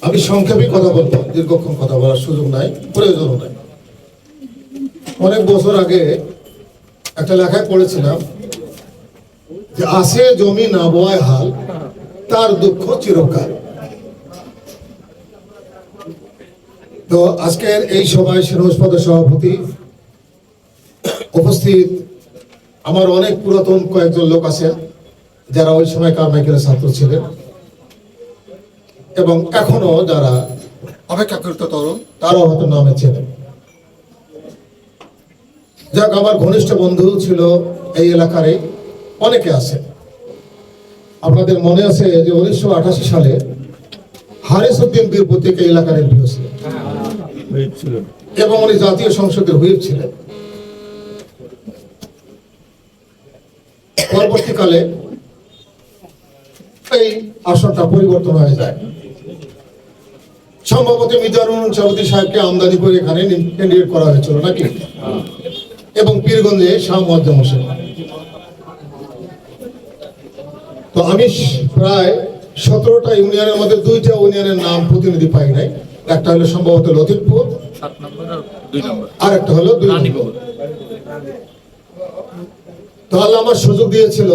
আমি সংক্ষেপে কথা বলবো, দীর্ঘক্ষণ কথা বলার সুযোগ নাই, প্রয়োজনও নাই। অনেক বছর আগে একটা লেখায় পড়েছিলাম যে আসে জমি না বয় হাল, তার দুঃখ চিরকাল। তো আজকের এই সভায় শিরোপদ সভাপতি উপস্থিত আমার অনেক পুরাতন কয়েকজন লোক আছেন যারা ওই সময় কারমাইকেলের ছাত্র ছিলেন এবং এখনো যারা অপেক্ষাকৃত তরুণ তারাও হয়তো নামে চেনেন। যাক, আমার ঘনিষ্ঠ বন্ধু ছিল এই এলাকারে অনেকে আছে। আপনাদের মনে আছে যে 1988 সালে হারিস উদ্দিন বীর প্রতীক এই এলাকার এমপি ছিলেন এবং উনি জাতীয় সংসদের হুইপ ছিলেন। পরবর্তীকালে এই আসনটা পরিবর্তন হয়ে যায়। সম্ভবত মিজানুর চৌধুরী সাহেবকে আমদানি করে এখানে ক্যান্ডিডেট করা হয়েছিল নাকি, এবং পীরগঞ্জে শাহ মুয়াজ্জম হোসেন। তো আমি প্রায় 17টা ইউনিয়নের মধ্যে 2টা ইউনিয়নের নাম প্রতিনিধি পাই নাই। একটা হলো সম্ভবত লতিফপুর, 7 নম্বর আর 2 নম্বর, আর একটা হলো রানীপুর। তো আল্লাহ আমার সুযোগ দিয়েছিল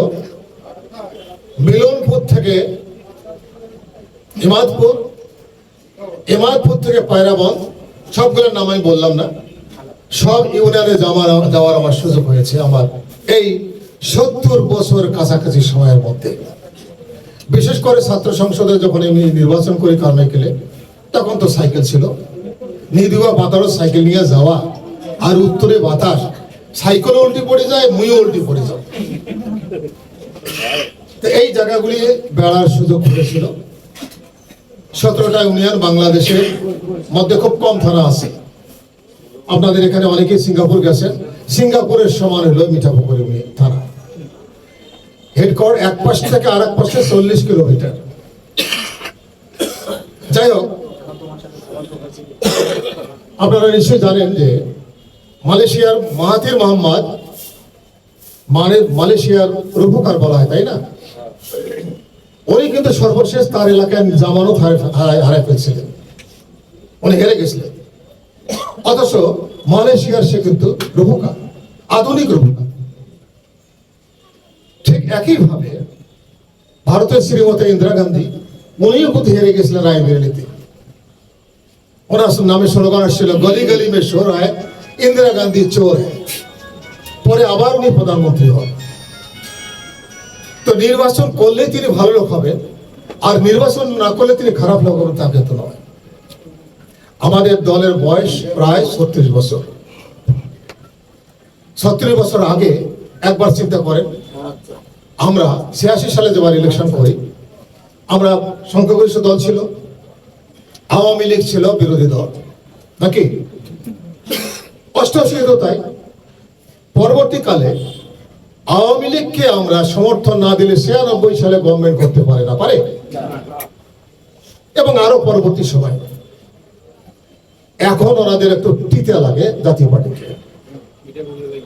মিলনপুর থেকে ইমাদপুর থেকে পায়রাবন্দ, সবগুলোর নাম আমি বললাম না, সব ইউনিয়নে যাওয়ার আমার সুযোগ হয়েছে আমার এই 70 বছর কাছাকাছি সময়ের মধ্যে। বিশেষ করে ছাত্র সংসদে যখন আমি নির্বাচন করি কারমাইকেলে, তখন তো সাইকেল ছিল, নিদিবা বাতারও সাইকেল নিয়ে যাওয়া, আর উত্তরে বাতাস, সাইকেলও উল্টি পড়ে যায়, মুইও উল্টি পড়ে যাও। তো এই জায়গাগুলি বেড়ার সুযোগ হয়েছিল। 17টা ইউনিয়ন বাংলাদেশের মধ্যে খুব কম থানা আছে। আপনাদের এখানে অনেকে সিঙ্গাপুর গেছেন, সিঙ্গাপুরের সমান হলো মিঠাপুকুর থানা। হেডকোয়ার্টার এক পাশ থেকে আর এক পাশে 40 কিলোমিটার। যাই হোক, আপনারা নিশ্চয়ই জানেন যে মালয়েশিয়ার মাহাথির মোহাম্মদ, মানে মালয়েশিয়ার রূপকার বলা হয়, তাই না? উনি কিন্তু সর্বশেষ তার এলাকায় জামানত হারাই ফেলছিলেন, উনি হেরে গেছিলেন। অথচ মালয়েশিয়ার সে কিন্তু রূপকার, আধুনিক রূপকার। ঠিক একইভাবে ভারতের শ্রীমতী ইন্দিরা গান্ধী, উনিও কিন্তু হেরে গেছিলেন রায়বেরেলিতে। ওনার নামে স্লোগান আসছিল, গলি গলি মে শোর হয়, ইন্দিরা গান্ধী চোর হয়। পরে আবার উনি প্রধানমন্ত্রী হন। তো নির্বাচন করলে তিনি ভালো লোক হবেন, আর নির্বাচন না করলে তিনি খারাপ লোক হবেন, তা কিন্তু নয়। আমাদের দলের বয়স প্রায় 36 বছর। 36 বছর আগে একবার চিন্তা করেন, আমরা 86 সালে যেবার ইলেকশন করি, আমরা সংখ্যাগরিষ্ঠ দল ছিল, আওয়ামী লীগ ছিল বিরোধী দল নাকি, 88 তাই। পরবর্তীকালে আওয়ামী লীগকে আমরা সমর্থন না দিলে 96 সালে গভর্নমেন্ট করতে পারে না, পারে, এবং আরো পরবর্তী সময়। এখন ওনাদের একটু টিতে লাগে জাতীয় পার্টিকে।